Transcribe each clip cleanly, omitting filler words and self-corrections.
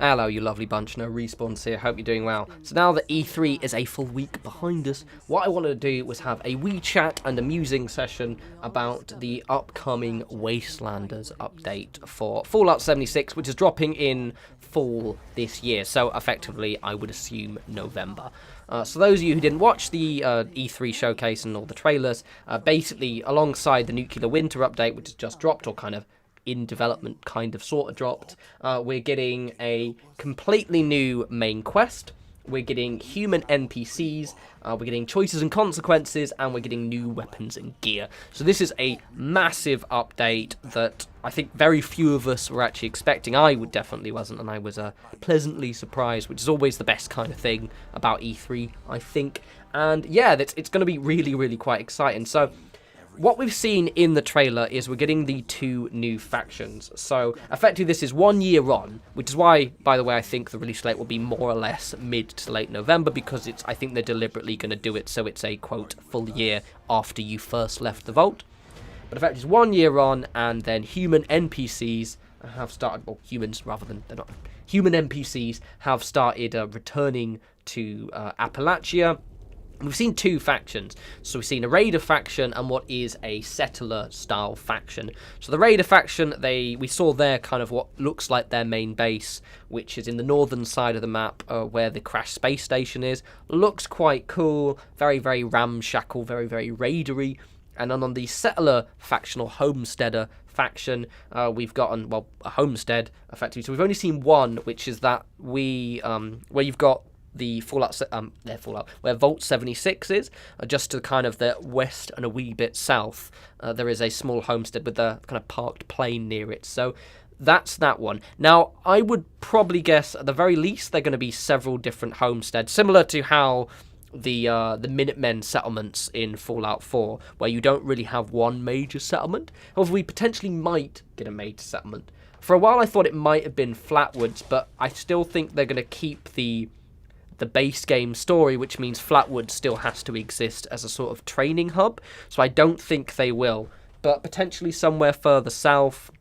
Hello, you lovely bunch. No respawns here. Hope you're doing well. So now that E3 is a full week behind us, what I wanted to do was have a wee chat and a musing session about the upcoming Wastelanders update for Fallout 76, which is dropping in fall this year. So effectively, I would assume November. So those of you who didn't watch the E3 showcase and all the trailers, basically alongside the Nuclear Winter update, which has just dropped, or kind of in development sort of dropped, we're getting a completely new main quest, we're getting human NPCs, we're getting choices and consequences, and we're getting new weapons and gear. So this is a massive update that I think very few of us were actually expecting. I definitely wasn't, and I was pleasantly surprised, which is always the best kind of thing about E3, I think. And yeah, it's going to be really, really quite exciting. So what we've seen in the trailer is we're getting the two new factions. So effectively this is 1 year on, which is why, by the way, I think the release date will be more or less mid to late November, because I think they're deliberately going to do it so it's a, quote, full year after you first left the vault. But effectively it's 1 year on, and then human NPCs have started, well, humans rather than, they're not, human NPCs have started returning to Appalachia. We've seen two factions. So we've seen a raider faction and what is a settler style faction. So the raider faction, we saw there kind of what looks like their main base, which is in the northern side of the map, where the crashed space station is. Looks quite cool, very, very ramshackle, very, very raidery. And then on the settler faction, or homesteader faction, we've gotten, well, a homestead effectively. So we've only seen one, which is that where you've got the Fallout, where Vault 76 is, just to kind of the west and a wee bit south, there is a small homestead with a kind of parked plane near it. So that's that one. Now, I would probably guess at the very least they're going to be several different homesteads, similar to how the Minutemen settlements in Fallout 4, where you don't really have one major settlement. However, we potentially might get a major settlement. For a while I thought it might have been Flatwoods, but I still think they're going to keep the base game story, which means Flatwood still has to exist as a sort of training hub. So I don't think they will, but potentially somewhere further south.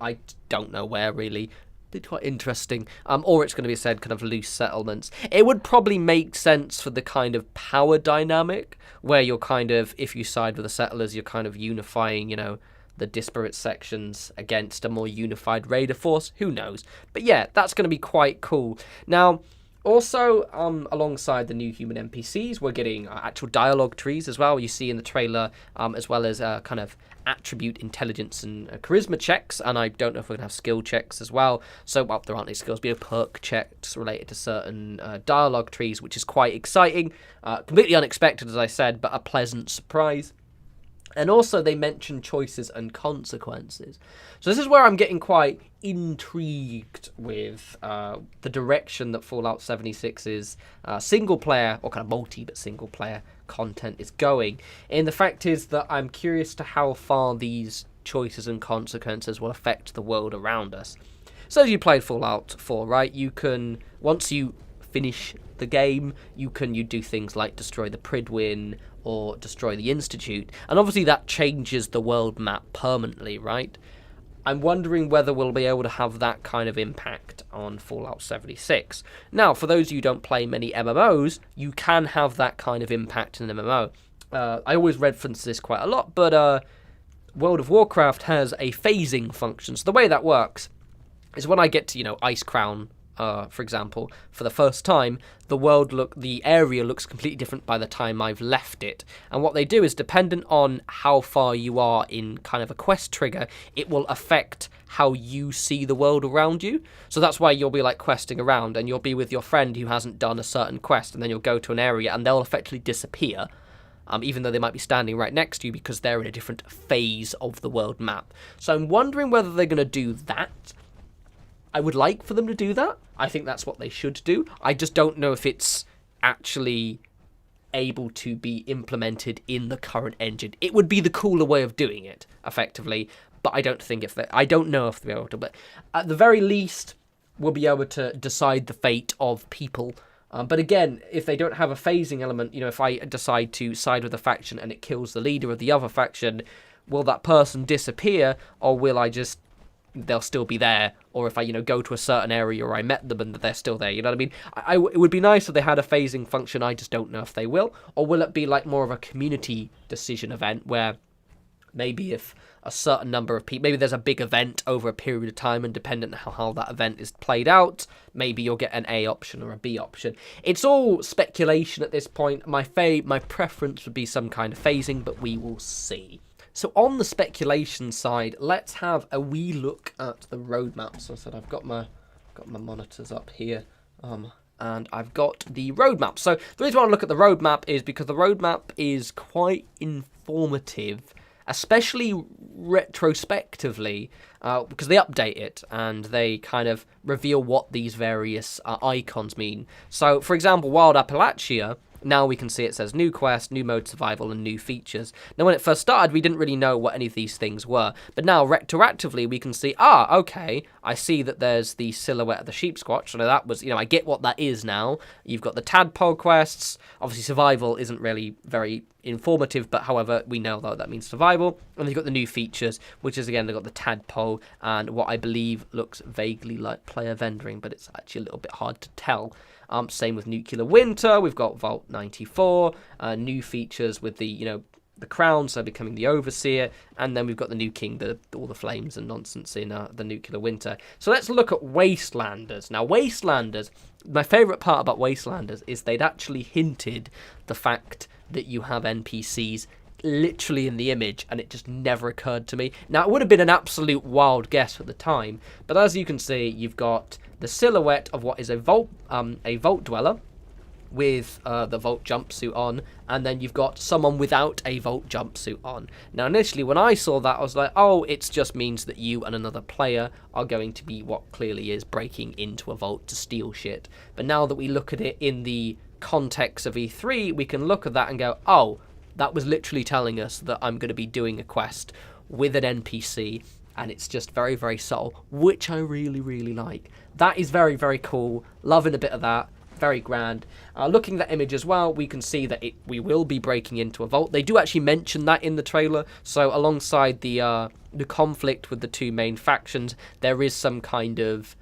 I don't know where really. It's quite interesting. Or it's going to be said kind of loose settlements. It would probably make sense for the kind of power dynamic where you're kind of, if you side with the settlers, you're kind of unifying, you know, the disparate sections against a more unified raider force. Who knows? But yeah, that's going to be quite cool. Now, also, alongside the new human NPCs, we're getting actual dialogue trees as well. You see in the trailer, as well as kind of attribute, intelligence, and charisma checks. And I don't know if we're going to have skill checks as well. So, well, there aren't any skills, but perk checks related to certain dialogue trees, which is quite exciting. Completely unexpected, as I said, but a pleasant surprise. And also they mention choices and consequences. So this is where I'm getting quite intrigued with the direction that Fallout 76's single player, or kind of multi but single player content is going. And the fact is that I'm curious to how far these choices and consequences will affect the world around us. So as you played Fallout 4, right, you can, once you finish the game, you do things like destroy the Pridwin or destroy the Institute, and obviously that changes the world map permanently, right? I'm wondering whether we'll be able to have that kind of impact on Fallout 76. Now, for those of you who don't play many MMOs, you can have that kind of impact in an MMO. I always reference this quite a lot, but World of Warcraft has a phasing function. So the way that works is when I get to, Ice Crown, for example, for the first time, the area looks completely different by the time I've left it. And what they do is, dependent on how far you are in kind of a quest trigger, it will affect how you see the world around you. So that's why you'll be like questing around, and you'll be with your friend who hasn't done a certain quest, and then you'll go to an area and they'll effectively disappear. Even though they might be standing right next to you because they're in a different phase of the world map. So I'm wondering whether they're going to do that. I would like for them to do that. I think that's what they should do. I just don't know if it's actually able to be implemented in the current engine. It would be the cooler way of doing it, effectively, but I don't know if they're able to. But at the very least, we'll be able to decide the fate of people. But again, if they don't have a phasing element, if I decide to side with a faction and it kills the leader of the other faction, will that person disappear, or will I just they'll still be there, or if I, go to a certain area or I met them and they're still there, you know what I mean? It would be nice if they had a phasing function. I just don't know if they will. Or will it be like more of a community decision event where maybe if a certain number of people, maybe there's a big event over a period of time, and dependent on how that event is played out, maybe you'll get an A option or a B option. It's all speculation at this point. My preference would be some kind of phasing, but we will see. So on the speculation side, let's have a wee look at the roadmap. So I said I've got my monitors up here, and I've got the roadmap. So the reason why I look at the roadmap is because the roadmap is quite informative, especially retrospectively, because they update it and they kind of reveal what these various icons mean. So, for example, Wild Appalachia, now we can see it says new quest, new mode survival, and new features. Now, when it first started, we didn't really know what any of these things were. But now, retroactively, we can see, okay, I see that there's the silhouette of the sheep squatch. So that was, I get what that is now. You've got the tadpole quests. Obviously, survival isn't really very informative, but however, we know that means survival. And you've got the new features, which is, again, they've got the tadpole and what I believe looks vaguely like player vendoring, but it's actually a little bit hard to tell. Same with Nuclear Winter. We've got Vault 94, new features with the crown, so becoming the Overseer, and then we've got the new king, all the flames and nonsense in the Nuclear Winter. So let's look at Wastelanders. Now, Wastelanders, my favourite part about Wastelanders is they'd actually hinted the fact that you have NPCs literally in the image, and it just never occurred to me. Now, it would have been an absolute wild guess at the time, but as you can see, you've got the silhouette of what is a vault dweller with the vault jumpsuit on, and then you've got someone without a vault jumpsuit on. Now, initially, when I saw that, I was like, oh, it just means that you and another player are going to be what clearly is breaking into a vault to steal shit. But now that we look at it in the context of E3, we can look at that and go, oh, that was literally telling us that I'm going to be doing a quest with an NPC, and it's just very, very subtle, which I really, really like. That is very, very cool. Loving a bit of that. Very grand. Looking at that image as well, we can see that we will be breaking into a vault. They do actually mention that in the trailer. So alongside the conflict with the two main factions, there is some kind of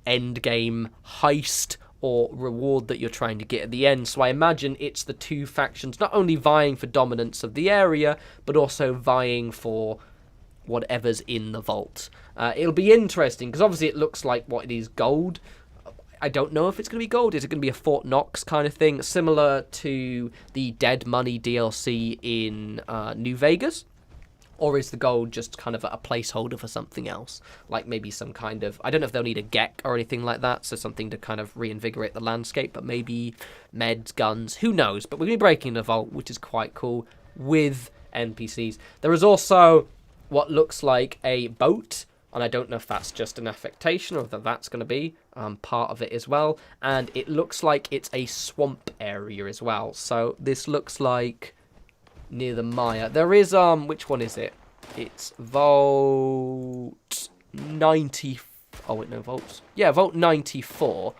end game heist or reward that you're trying to get at the end. So I imagine it's the two factions not only vying for dominance of the area, but also vying for whatever's in the vault. It'll be interesting, because obviously it looks like what it is, gold. I don't know if it's going to be gold. Is it going to be a Fort Knox kind of thing, similar to the Dead Money DLC in New Vegas? Or is the gold just kind of a placeholder for something else? Like maybe some kind of... I don't know if they'll need a GEC or anything like that, so something to kind of reinvigorate the landscape, but maybe meds, guns, who knows? But we're going to be breaking the vault, which is quite cool, with NPCs. There is also what looks like a boat, and I don't know if that's just an affectation or if that's going to be part of it as well. And it looks like it's a swamp area as well. So this looks like near the Maya. There is, which one is it? It's Vault 90. Oh, wait, no, Vault. Yeah, Vault 94,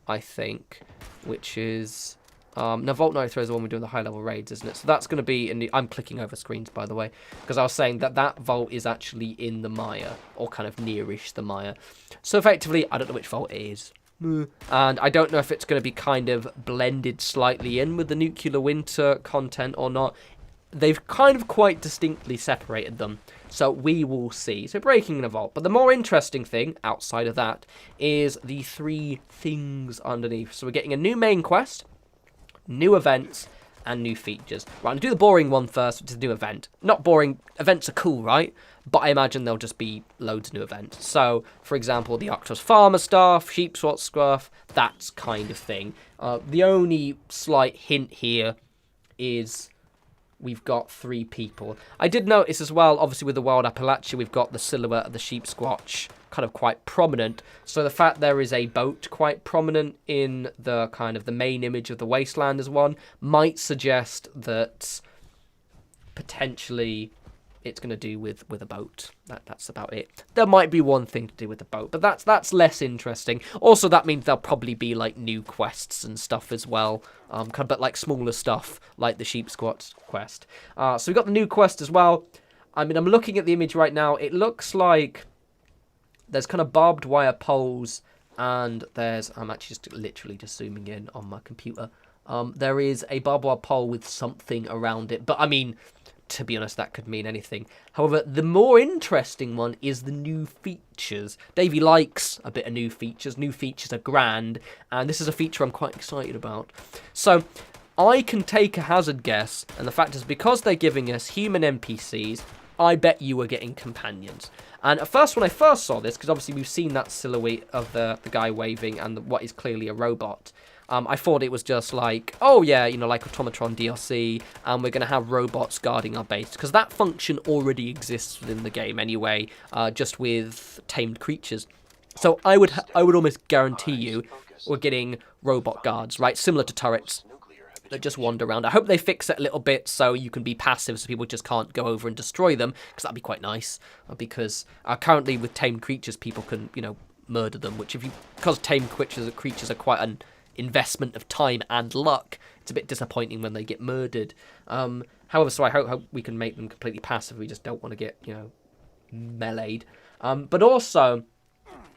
I think, which is... no, Vault 93 is the one we're doing the high-level raids, isn't it? So that's going to be in the... I'm clicking over screens, by the way, because I was saying that vault is actually in the Maya, or kind of nearish the Maya. So effectively, I don't know which vault it is. And I don't know if it's going to be kind of blended slightly in with the Nuclear Winter content or not. They've kind of quite distinctly separated them, so we will see. So breaking in a vault. But the more interesting thing, outside of that, is the three things underneath. So we're getting a new main quest, new events, and new features. Right, I'm going to do the boring one first, which is the new event. Not boring. Events are cool, right? But I imagine there'll just be loads of new events. So, for example, the Octos Farmer stuff, Sheep Swat stuff, that kind of thing. The only slight hint here is... we've got 3 people. I did notice as well, obviously with the Wild Appalachia, we've got the silhouette of the sheep squatch kind of quite prominent. So the fact there is a boat quite prominent in the kind of the main image of the Wastelanders one might suggest that potentially it's going to do with a boat. That's about it. There might be one thing to do with the boat, but that's less interesting. Also, that means there'll probably be like new quests and stuff as well, but like smaller stuff like the sheep squat quest. So we got the new quest as well. I mean, I'm looking at the image right now. It looks like there's kind of barbed wire poles, and I'm actually just literally just zooming in on my computer. There is a barbed wire pole with something around it, but I mean, to be honest, that could mean anything. However, the more interesting one is the new features. Davey likes a bit of new features. New features are grand, and this is a feature I'm quite excited about. So, I can take a hazard guess, and the fact is, because they're giving us human NPCs, I bet you are getting companions. And at first, when I first saw this, because obviously we've seen that silhouette of the guy waving and what is clearly a robot, I thought it was just like, oh yeah, you know, like Automatron DLC, and we're going to have robots guarding our base. Because that function already exists within the game anyway, just with tamed creatures. So I would almost guarantee you we're getting robot guards, right? Similar to turrets that just wander around. I hope they fix it a little bit so you can be passive so people just can't go over and destroy them, because that'd be quite nice. Because currently with tamed creatures, people can, you know, murder them, which because tamed creatures are quite an investment of time and luck, it's a bit disappointing when they get murdered. However, so I hope we can make them completely passive. We just don't want to get, you know, meleeed. But also,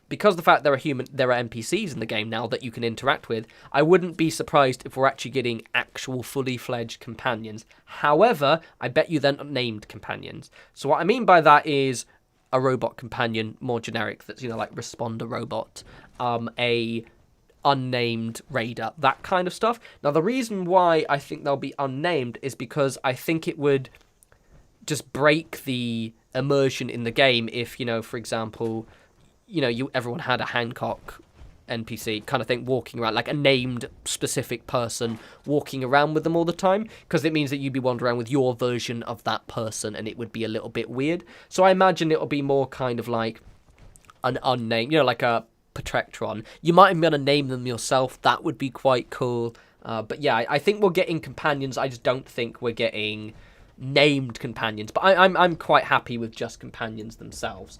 because the fact there are NPCs in the game now that you can interact with, I wouldn't be surprised if we're actually getting actual fully fledged companions. However, I bet you they're not named companions. So what I mean by that is a robot companion, more generic, that's, you know, like responder robot, a unnamed raider, that kind of stuff. Now, the reason why I think they'll be unnamed is because I think it would just break the immersion in the game if, you know, for example, you know, everyone had a Hancock NPC kind of thing walking around, like a named specific person walking around with them all the time, because it means that you'd be wandering around with your version of that person, and it would be a little bit weird. So I imagine it'll be more kind of like an unnamed, you know, like a Protectron. You might even be able to name them yourself. That would be quite cool. But yeah, I think we're getting companions. I just don't think we're getting named companions. But I'm quite happy with just companions themselves.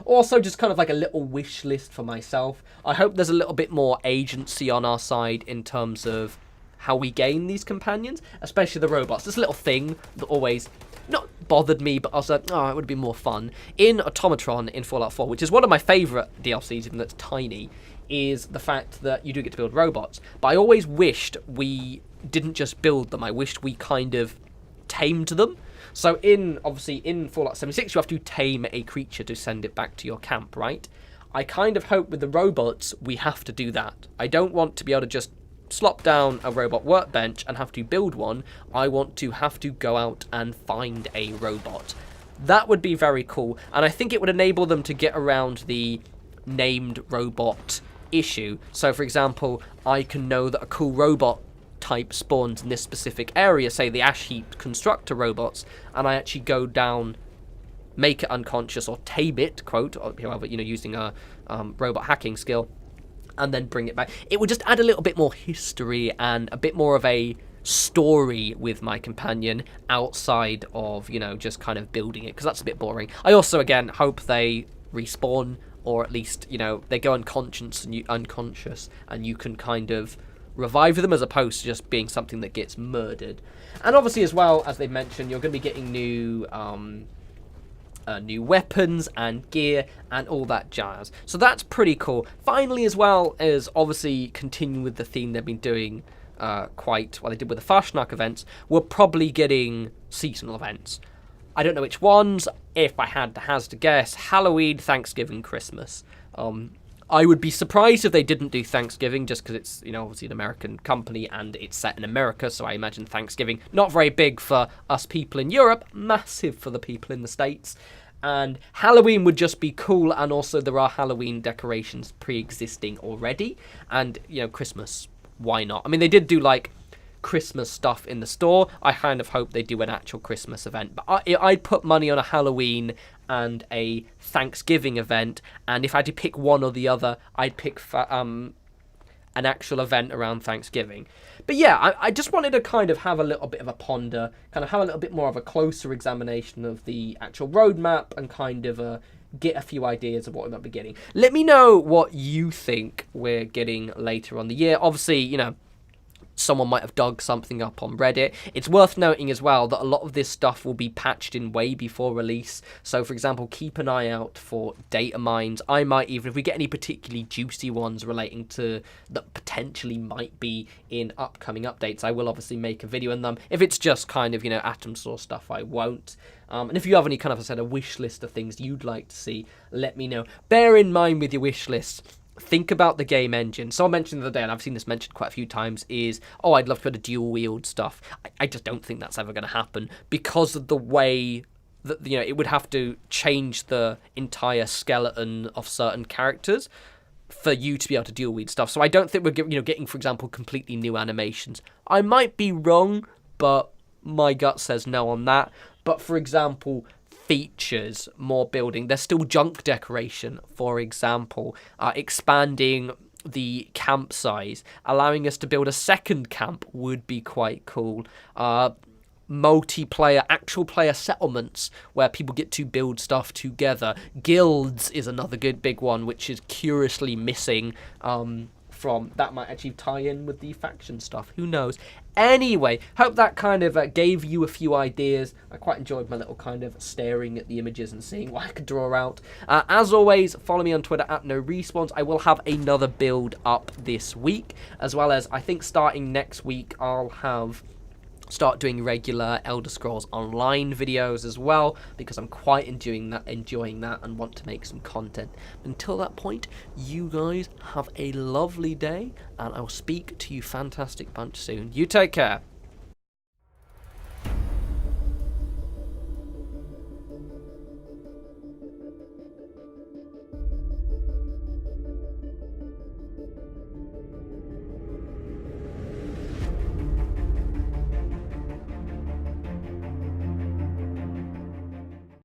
Also, just kind of like a little wish list for myself. I hope there's a little bit more agency on our side in terms of how we gain these companions, especially the robots. This little thing that always not bothered me, but I was like, oh, it would be more fun. In Automatron in Fallout 4, which is one of my favourite DLCs, even though it's tiny, is the fact that you do get to build robots. But I always wished we didn't just build them. I wished we kind of tamed them. So obviously in Fallout 76, you have to tame a creature to send it back to your camp, right? I kind of hope with the robots, we have to do that. I don't want to be able to just slop down a robot workbench and have to build one. I want to have to go out and find a robot. That would be very cool, and I think it would enable them to get around the named robot issue. So for example, I can know that a cool robot type spawns in this specific area, say the ash heap constructor robots, and I actually go down, make it unconscious or tame it, quote, or however, you know, using a robot hacking skill, and then bring it back. It would just add a little bit more history and a bit more of a story with my companion outside of, you know, just kind of building it, because that's a bit boring. I also, again, hope they respawn, or at least, you know, they go unconscious and you can kind of revive them, as opposed to just being something that gets murdered. And obviously, as well, as they mentioned, you're going to be getting new weapons and gear and all that jazz. So that's pretty cool. Finally, as well as obviously continuing with the theme they've been doing quite well, they did with the Fashnak events, we're probably getting seasonal events. I don't know which ones. If I had to guess, Halloween, Thanksgiving, Christmas. I would be surprised if they didn't do Thanksgiving, just because it's, you know, obviously an American company and it's set in America, so I imagine Thanksgiving, not very big for us people in Europe, massive for the people in the States. And Halloween would just be cool, and also there are Halloween decorations pre-existing already. And, you know, Christmas, why not? I mean, they did do, like, Christmas stuff in the store. I kind of hope they do an actual Christmas event. But I'd put money on a Halloween and a Thanksgiving event, and if I had to pick one or the other, I'd pick an actual event around Thanksgiving. But yeah, I just wanted to kind of have a little bit of a ponder, kind of have a little bit more of a closer examination of the actual roadmap, and kind of get a few ideas of what we might be getting. Let me know what you think we're getting later on the year. Obviously, you know, someone might have dug something up on Reddit. It's worth noting as well that a lot of this stuff will be patched in way before release. So, for example, keep an eye out for data mines. I might even, if we get any particularly juicy ones relating to that potentially might be in upcoming updates, I will obviously make a video on them. If it's just kind of, atom source stuff, I won't. And if you have any kind of, I said, a wish list of things you'd like to see, let me know. Bear in mind with your wish lists, think about the game engine. So I mentioned the other day, and I've seen this mentioned quite a few times, is, I'd love to put a dual wield stuff. I just don't think that's ever going to happen because of the way that, it would have to change the entire skeleton of certain characters for you to be able to dual wield stuff. So I don't think we're getting, for example, completely new animations. I might be wrong, but my gut says no on that. But for example, features, more building. There's still junk decoration, for example, expanding the camp size, allowing us to build a second camp would be quite cool. Multiplayer, actual player settlements where people get to build stuff together. Guilds is another good big one, which is curiously missing from that. Might actually tie in with the faction stuff, who knows. Anyway, hope that kind of gave you a few ideas. I quite enjoyed my little kind of staring at the images and seeing what I could draw out. As always, follow me on Twitter at norespawns. I will have another build up this week, as well as I think starting next week I'll start doing regular Elder Scrolls Online videos as well, because I'm quite enjoying that and want to make some content. Until that point, you guys have a lovely day, and I'll speak to you fantastic bunch soon. You take care.